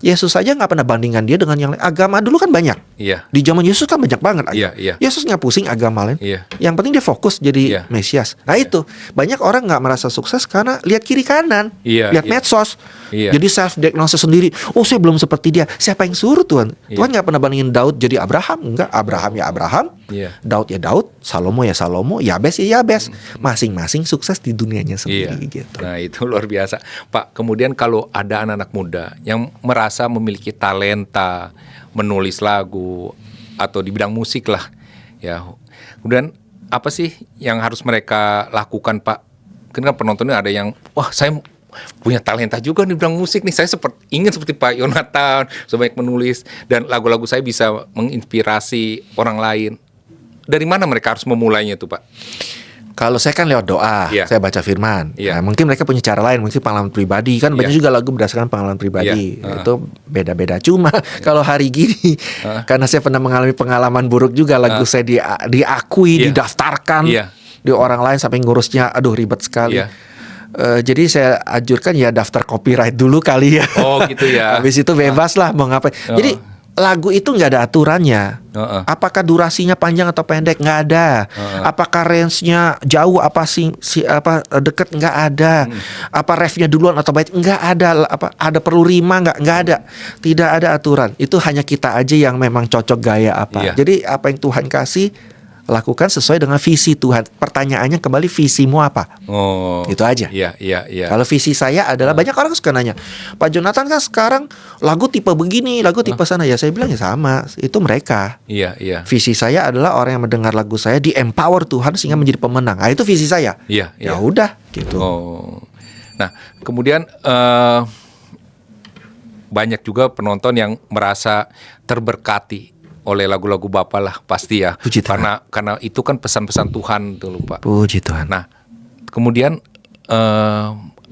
Yesus saja nggak pernah bandingkan dia dengan yang lain. Agama dulu kan banyak. Di zaman Yesus kan banyak banget. Yesus nggak pusing agama lain. Yang penting dia fokus jadi Mesias. Nah itu banyak orang nggak merasa sukses karena lihat kiri kanan, lihat medsos. Jadi self diagnosis sendiri. Saya belum seperti dia. Siapa yang suruh Tuhan? Tuhan nggak pernah bandingin Daud jadi Abraham. Enggak, Abraham ya Abraham, Daud ya Daud, Salomo ya Salomo, Yabes ya Yabes. Masing-masing sukses di dunianya sendiri gitu. Nah itu luar biasa Pak. Kemudian kalau ada anak-anak muda yang merasa memiliki talenta menulis lagu atau di bidang musik lah ya, kemudian apa sih yang harus mereka lakukan Pak? Karena penontonnya ada yang saya punya talenta juga di bidang musik nih, saya ingin seperti Pak Yonatan, sebanyak menulis dan lagu-lagu saya bisa menginspirasi orang lain. Dari mana mereka harus memulainya tuh Pak? Kalau saya kan lewat doa, saya baca firman. Nah, mungkin mereka punya cara lain, mungkin pengalaman pribadi. Kan banyak juga lagu berdasarkan pengalaman pribadi. Itu beda-beda. Cuma kalau hari gini, karena saya pernah mengalami pengalaman buruk juga, lagu saya diakui, didaftarkan di orang lain sampai ngurusnya, ribet sekali. Jadi saya anjurkan daftar copyright dulu kali ya. Gitu ya. Habis itu bebas lah mau ngapain. Jadi lagu itu nggak ada aturannya. Apakah durasinya panjang atau pendek? Nggak ada. Apakah range-nya jauh apa deket? Nggak ada. Apa refnya duluan atau bait? Nggak ada. Ada perlu rima? Nggak ada. Tidak ada aturan. Itu hanya kita aja yang memang cocok gaya apa. Jadi apa yang Tuhan kasih, lakukan sesuai dengan visi Tuhan. Pertanyaannya kembali, visimu apa? Itu aja. Kalau visi saya adalah, banyak orang suka nanya, Pak Jonathan kan sekarang lagu tipe begini, lagu tipe sana. Ya saya bilang sama, itu mereka. Visi saya adalah orang yang mendengar lagu saya di empower Tuhan sehingga menjadi pemenang. Nah, itu visi saya. Ya udah gitu. Nah kemudian banyak juga penonton yang merasa terberkati oleh lagu-lagu Bapak lah pasti ya. Puji Tuhan. Karena itu kan pesan-pesan Tuhan tuh Pak. Puji Tuhan. Nah, kemudian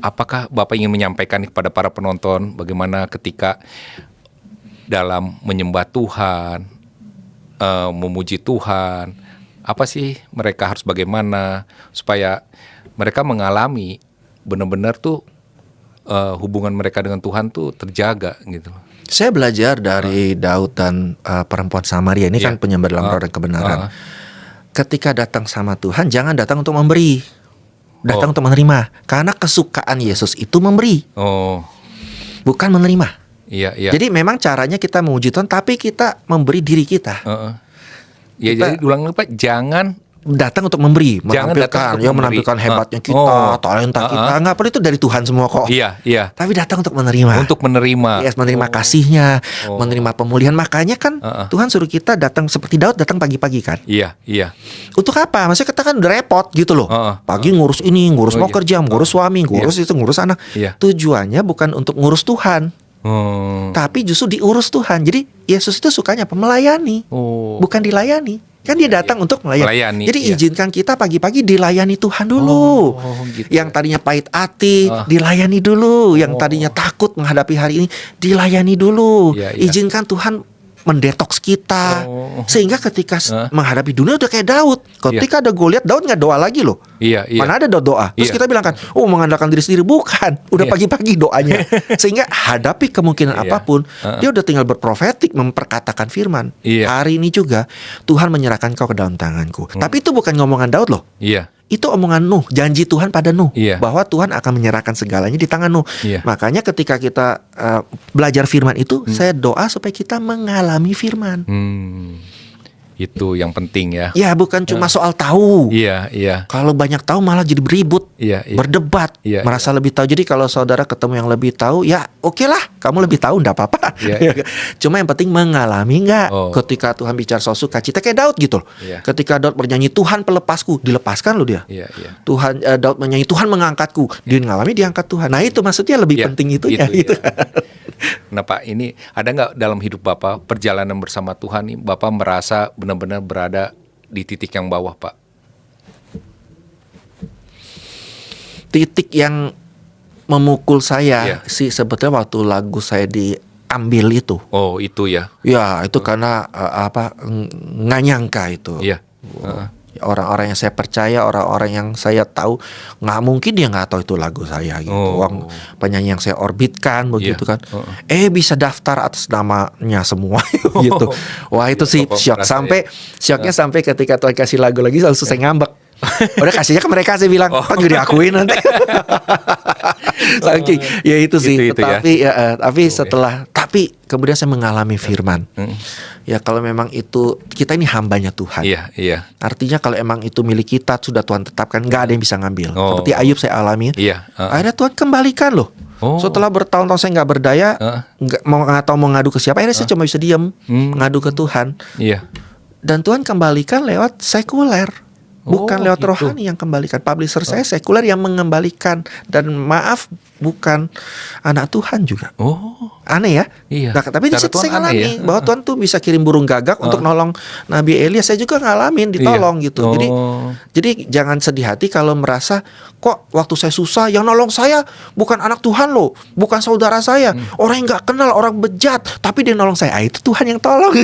apakah Bapak ingin menyampaikan kepada para penonton bagaimana ketika dalam menyembah Tuhan, memuji Tuhan, apa sih mereka harus bagaimana supaya mereka mengalami benar-benar tuh hubungan mereka dengan Tuhan tuh terjaga gitu. Saya belajar dari Daud dan perempuan Samaria ini kan penyembah dalam roh dan kebenaran. Ketika datang sama Tuhan, jangan datang untuk memberi, datang untuk menerima. Karena kesukaan Yesus itu memberi, bukan menerima. Jadi memang caranya kita memuji Tuhan, tapi kita memberi diri kita. Jadi ulang Pak, jangan datang untuk memberi, menampilkan hebatnya kita, talenta kita. Nggak perlu, itu dari Tuhan semua kok. Tapi datang untuk menerima. Menerima kasihnya, menerima pemulihan. Makanya kan Tuhan suruh kita datang seperti Daud, datang pagi-pagi kan. Untuk apa? Maksudnya kita kan udah repot gitu loh. Pagi ngurus ini, ngurus mau kerja, ngurus suami, ngurus itu, ngurus anak. Tujuannya bukan untuk ngurus Tuhan, tapi justru diurus Tuhan. Jadi Yesus itu sukanya melayani, bukan dilayani. Kan dia datang untuk melayani. Jadi izinkan kita pagi-pagi dilayani Tuhan dulu. Gitu. Yang tadinya pahit hati, dilayani dulu. Yang tadinya takut menghadapi hari ini, dilayani dulu. Izinkan Tuhan mendetoks kita, sehingga ketika menghadapi dunia udah kayak Daud. Ketika ada Goliat, Daud nggak doa lagi loh. Mana ada Daud doa. Terus kita bilang kan, mengandalkan diri sendiri. Bukan, udah pagi-pagi doanya. Sehingga hadapi kemungkinan apapun, dia udah tinggal berprofetik, memperkatakan firman. Hari ini juga Tuhan menyerahkan kau ke dalam tanganku. Tapi itu bukan ngomongan Daud loh. Itu omongan Nuh, janji Tuhan pada Nuh, bahwa Tuhan akan menyerahkan segalanya di tangan Nuh. Makanya ketika kita belajar firman itu, saya doa supaya kita mengalami firman. Itu yang penting ya. Ya bukan cuma soal tahu. Iya, iya. Kalau banyak tahu malah jadi beribut, Iya, iya. berdebat, Iya, merasa lebih tahu. Jadi kalau saudara ketemu yang lebih tahu, ya oke lah, kamu lebih tahu, nggak apa-apa. Iya, iya. Cuma yang penting mengalami nggak. Oh. Ketika Tuhan bicara soal sukacita kayak Daud gitu loh. Iya. Ketika Daud bernyanyi Tuhan pelepasku, dilepaskan loh dia. Iya, iya. Daud menyanyi Tuhan mengangkatku, dia ngalami diangkat Tuhan. Nah itu maksudnya lebih Iya, penting itunya itu, gitu. ya. Nah Pak, ini ada nggak dalam hidup Bapak perjalanan bersama Tuhan nih, Bapak merasa benar-benar berada di titik yang bawah, Pak? Titik yang memukul saya Iya. sih sebetulnya waktu lagu saya diambil itu. Oh, itu ya. Ya itu karena nggak nyangka itu. Iya. Orang-orang yang saya percaya, orang-orang yang saya tahu, nggak mungkin dia nggak tahu itu lagu saya gitu. Oh. Uang penyanyi yang saya orbitkan begitu Iya. kan. Bisa daftar atas namanya semua gitu. Wah itu sih Bapak syok. merasa Syoknya sampai ketika Tuhan kasih lagu lagi langsung saya ngambek. Udah kasihnya ke mereka, saya bilang, Pak gak diakuin nanti. Saking ya itu sih. Itu ya. Tapi setelah kemudian saya mengalami firman. Ya kalau memang itu kita ini hambanya Tuhan. Iya, iya. Artinya kalau emang itu milik kita sudah Tuhan tetapkan, nggak ada yang bisa ngambil. Oh. Seperti Ayub saya alami. Iya. Akhirnya Tuhan kembalikan loh. Oh. Setelah bertahun-tahun saya nggak berdaya, nggak tahu mau ngadu ke siapa. Akhirnya saya cuma bisa diam, ngadu ke Tuhan. Iya. Dan Tuhan kembalikan lewat sekuler. Bukan lewat gitu. rohani yang kembalikan. Publisher saya sekuler yang mengembalikan. Dan maaf, bukan anak Tuhan juga. Oh. Aneh ya. Iya. Nah, tapi di Cara situ Tuhan saya aneh ngalami ya. bahwa Tuhan tuh bisa kirim burung gagak untuk nolong Nabi Elia. Saya juga ngalamin ditolong Iya. gitu. Oh. Jadi jangan sedih hati kalau merasa kok waktu saya susah yang nolong saya bukan anak Tuhan loh, bukan saudara saya, orang yang nggak kenal, orang bejat, tapi dia nolong saya. Itu Tuhan yang tolong.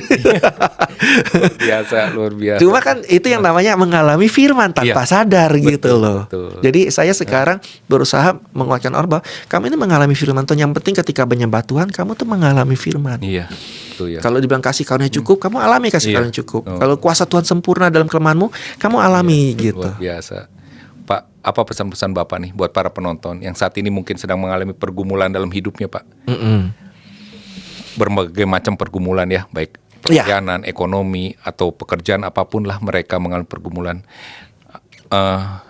Biasa, luar biasa. Cuma kan itu yang namanya mengalami firman tanpa sadar gitu loh. betul. Jadi saya sekarang berusaha menguatkan orang bahwa kamu ini mengalami firman Tuhan. Yang penting ketika menyembah Tuhan kamu tuh mengalami firman. Iya. Itu ya. Kalau dibilang kasih karunia cukup, kamu alami kasih Iya. karunia cukup. Oh. Kalau kuasa Tuhan sempurna dalam kelemahanmu, kamu alami gitu. Luar biasa. Pak, apa pesan-pesan Bapak nih buat para penonton yang saat ini mungkin sedang mengalami pergumulan dalam hidupnya, Pak? Berbagai macam pergumulan ya, baik pelayanan, ekonomi, atau pekerjaan apapun lah mereka mengalami pergumulan.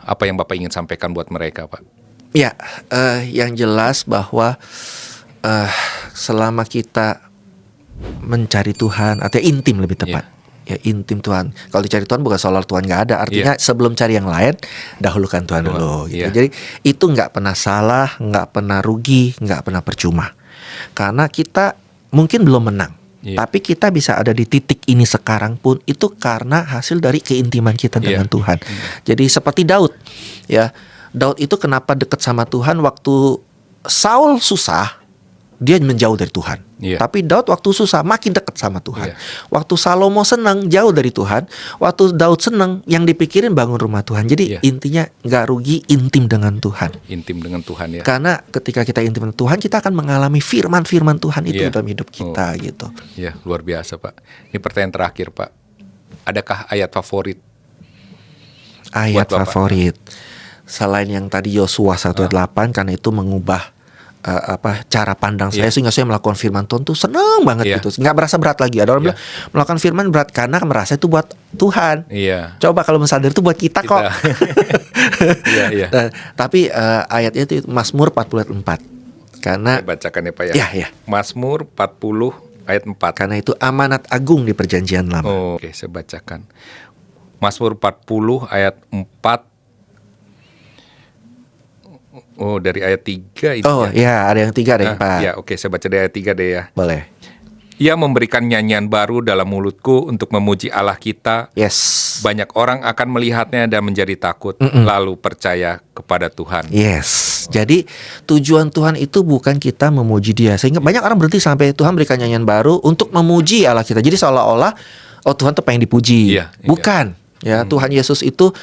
Apa yang Bapak ingin sampaikan buat mereka, Pak? Ya, yang jelas bahwa selama kita mencari Tuhan, atau intim lebih tepat, ya intim Tuhan. Kalau dicari Tuhan bukan soal Tuhan nggak ada, artinya sebelum cari yang lain, dahulukan Tuhan dulu. Gitu. Jadi itu nggak pernah salah, nggak pernah rugi, nggak pernah percuma. Karena kita mungkin belum menang, tapi kita bisa ada di titik ini sekarang pun itu karena hasil dari keintiman kita dengan Tuhan. Jadi seperti Daud, ya. Daud itu kenapa dekat sama Tuhan waktu Saul susah, dia menjauh dari Tuhan. Tapi Daud waktu susah makin dekat sama Tuhan. Waktu Salomo senang jauh dari Tuhan. Waktu Daud senang yang dipikirin bangun rumah Tuhan. Jadi intinya nggak rugi intim dengan Tuhan. Intim dengan Tuhan ya. Karena ketika kita intim dengan Tuhan, kita akan mengalami firman-firman Tuhan itu dalam hidup kita gitu. Ya, luar biasa, Pak. Ini pertanyaan terakhir, Pak. Adakah ayat favorit? Ayat favorit. Selain yang tadi Yosua 1:8, karena itu mengubah cara pandang saya sehingga saya melakukan firman Tuhan tuh seneng banget gitu, nggak berasa berat lagi. Ada orang bilang melakukan firman berat karena merasa itu buat Tuhan. Coba kalau mensadar itu buat kita kok. Tapi ayatnya itu Mazmur 40:4. Karena saya bacakan ya Pak ya. Mazmur 40 ayat 4. Karena itu amanat agung di perjanjian lama. Oke, saya bacakan. Mazmur 40 ayat 4. Oh, dari ayat 3 ini. Ada yang 3, ada yang 4. Ya, oke, saya baca dari ayat 3 deh ya. Boleh. Ia memberikan nyanyian baru dalam mulutku untuk memuji Allah kita. Banyak orang akan melihatnya dan menjadi takut, lalu percaya kepada Tuhan. Jadi tujuan Tuhan itu bukan kita memuji Dia. Sehingga banyak orang berhenti sampai Tuhan berikan nyanyian baru untuk memuji Allah kita. Jadi seolah-olah Tuhan tuh pengen dipuji. Bukan. Ya, Tuhan Yesus itu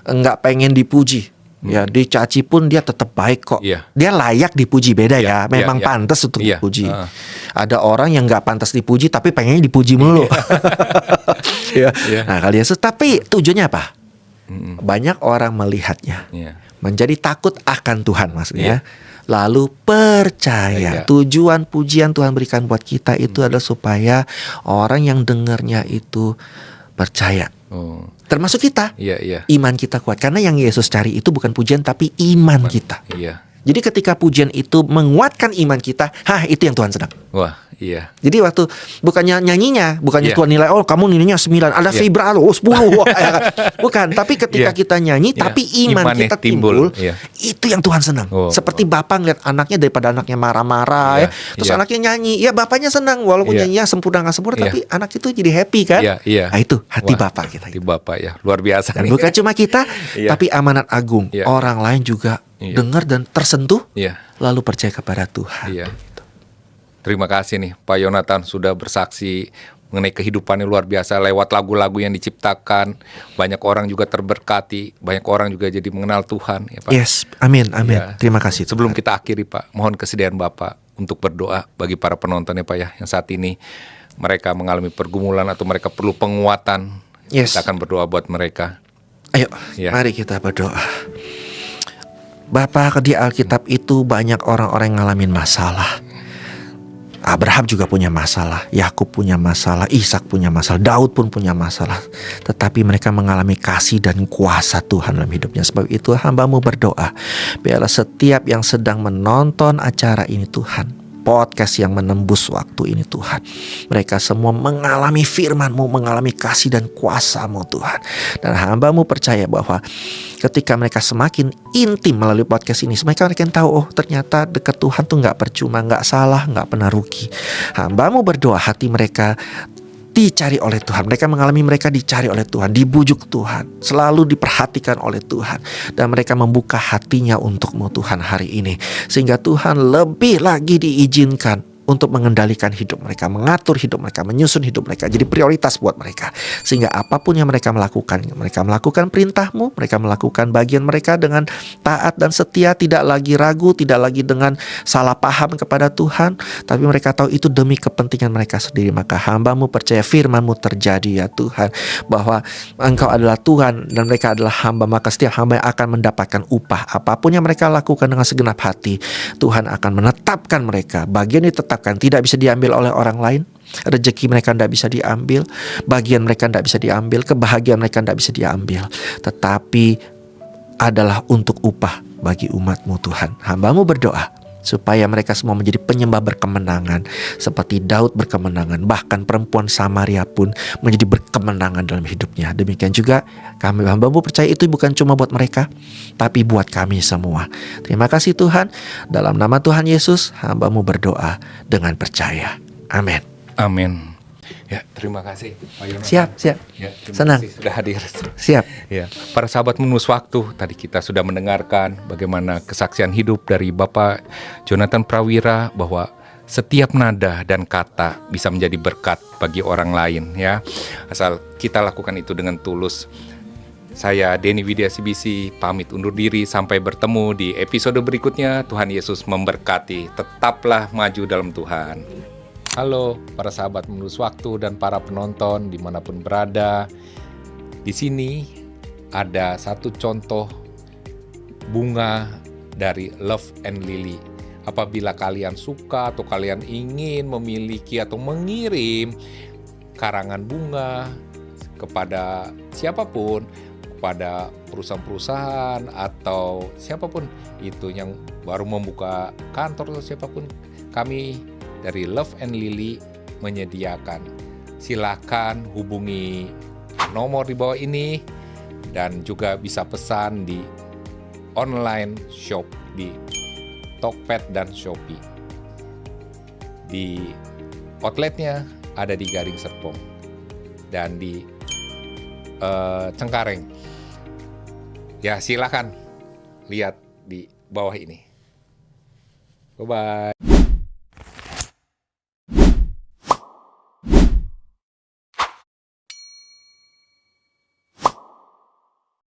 enggak pengen dipuji. Ya, dicaci pun dia tetap baik kok. Dia layak dipuji, beda ya. Memang pantas untuk dipuji. Ada orang yang nggak pantas dipuji tapi pengennya dipuji mulu. Nah, kalau Yesus, tapi tujuannya apa? Banyak orang melihatnya, menjadi takut akan Tuhan maksudnya. Lalu percaya. Tujuan pujian Tuhan berikan buat kita itu adalah supaya orang yang dengarnya itu percaya. Oh. Termasuk kita. Iya. Iman kita kuat. Karena yang Yesus cari itu bukan pujian tapi iman kita. Iya. Jadi ketika pujian itu menguatkan iman kita, itu yang Tuhan senang. Wah, iya. Jadi waktu bukannya nyanyinya, bukannya Iya. Tuhan nilai, oh kamu nilainya 9, ada Iya. vibrato 10. Wah, ya kan? Bukan, tapi ketika Iya. kita nyanyi, Iya. tapi iman Imannya kita timbul. timbul, Iya. itu yang Tuhan senang. Seperti bapak ngeliat anaknya daripada anaknya marah-marah, Iya. terus Iya. anaknya nyanyi, ya bapaknya senang walaupun Iya. nyanyinya sempurna nggak sempurna, Iya. tapi anak itu jadi happy kan? Iya. Nah itu hati Wah, bapak kita. Hati bapak ya, luar biasa. Dan nih. bukan cuma kita, Iya. tapi amanat agung. Iya. Orang lain juga Iya. dengar dan tersentuh, Iya. lalu percaya kepada Tuhan. Iya. Terima kasih nih Pak Yonatan sudah bersaksi mengenai kehidupannya luar biasa lewat lagu-lagu yang diciptakan. Banyak orang juga terberkati, banyak orang juga jadi mengenal Tuhan ya Pak. Yes, amin. Ya. Terima kasih. Sebelum kita akhiri Pak, mohon kesediaan Bapak untuk berdoa bagi para penonton ya Pak ya, yang saat ini mereka mengalami pergumulan atau mereka perlu penguatan. Yes. Kita akan berdoa buat mereka. Ayo, Ya. mari kita berdoa. Bapak, di Alkitab itu banyak orang-orang yang ngalamin masalah. Abraham juga punya masalah, Yakub punya masalah, Ishak punya masalah, Daud pun punya masalah. Tetapi mereka mengalami kasih dan kuasa Tuhan dalam hidupnya. Sebab itu hamba-Mu berdoa, biarlah setiap yang sedang menonton acara ini Tuhan, podcast yang menembus waktu ini Tuhan, mereka semua mengalami firman-Mu, mengalami kasih dan kuasa-Mu Tuhan. Dan hamba-Mu percaya bahwa ketika mereka semakin intim melalui podcast ini, mereka akan tahu, oh ternyata dekat Tuhan tuh gak percuma, gak salah, gak pernah rugi. Hamba-Mu berdoa hati mereka dicari oleh Tuhan. Mereka dicari oleh Tuhan, dibujuk Tuhan, selalu diperhatikan oleh Tuhan. Dan mereka membuka hatinya untuk-Mu Tuhan hari ini. Sehingga Tuhan lebih lagi diizinkan untuk mengendalikan hidup mereka, mengatur hidup mereka, menyusun hidup mereka, jadi prioritas buat mereka. Sehingga apapun yang mereka melakukan perintah-Mu, mereka melakukan bagian mereka dengan taat dan setia, tidak lagi ragu, tidak lagi dengan salah paham kepada Tuhan, tapi mereka tahu itu demi kepentingan mereka sendiri. Maka hamba-Mu percaya firman-Mu terjadi ya Tuhan, bahwa Engkau adalah Tuhan dan mereka adalah hamba, maka setiap hamba yang akan mendapatkan upah. Apapun yang mereka lakukan dengan segenap hati, Tuhan akan menetapkan mereka. Bagian ditetapkan tidak bisa diambil oleh orang lain. Rezeki mereka tidak bisa diambil, bagian mereka tidak bisa diambil, kebahagiaan mereka tidak bisa diambil, tetapi adalah untuk upah bagi umat-Mu Tuhan. Hamba-Mu berdoa supaya mereka semua menjadi penyembah berkemenangan seperti Daud berkemenangan, bahkan perempuan Samaria pun menjadi berkemenangan dalam hidupnya. Demikian juga kami hamba-Mu percaya itu bukan cuma buat mereka, tapi buat kami semua. Terima kasih Tuhan. Dalam nama Tuhan Yesus hamba-Mu berdoa dengan percaya. Amin. Amin. Ya, terima kasih Pak Yonatan. Siap. Ya, terima Senang. kasih sudah hadir. Siap. Ya, para sahabat menembus waktu, tadi kita sudah mendengarkan bagaimana kesaksian hidup dari Bapak Jonathan Prawira bahwa setiap nada dan kata bisa menjadi berkat bagi orang lain ya. Asal kita lakukan itu dengan tulus. Saya Denny Widya CBC pamit undur diri, sampai bertemu di episode berikutnya. Tuhan Yesus memberkati. Tetaplah maju dalam Tuhan. Halo para sahabat menembus waktu dan para penonton dimanapun berada. Di sini ada satu contoh bunga dari Love and Lily. Apabila kalian suka atau kalian ingin memiliki atau mengirim karangan bunga kepada siapapun, kepada perusahaan-perusahaan atau siapapun itu yang baru membuka kantor atau siapapun, kami dari Love and Lily menyediakan. Silakan hubungi nomor di bawah ini dan juga bisa pesan di online shop di Tokped dan Shopee. Di outletnya ada di Garing Serpong dan di Cengkareng. Ya silakan lihat di bawah ini. Bye-bye.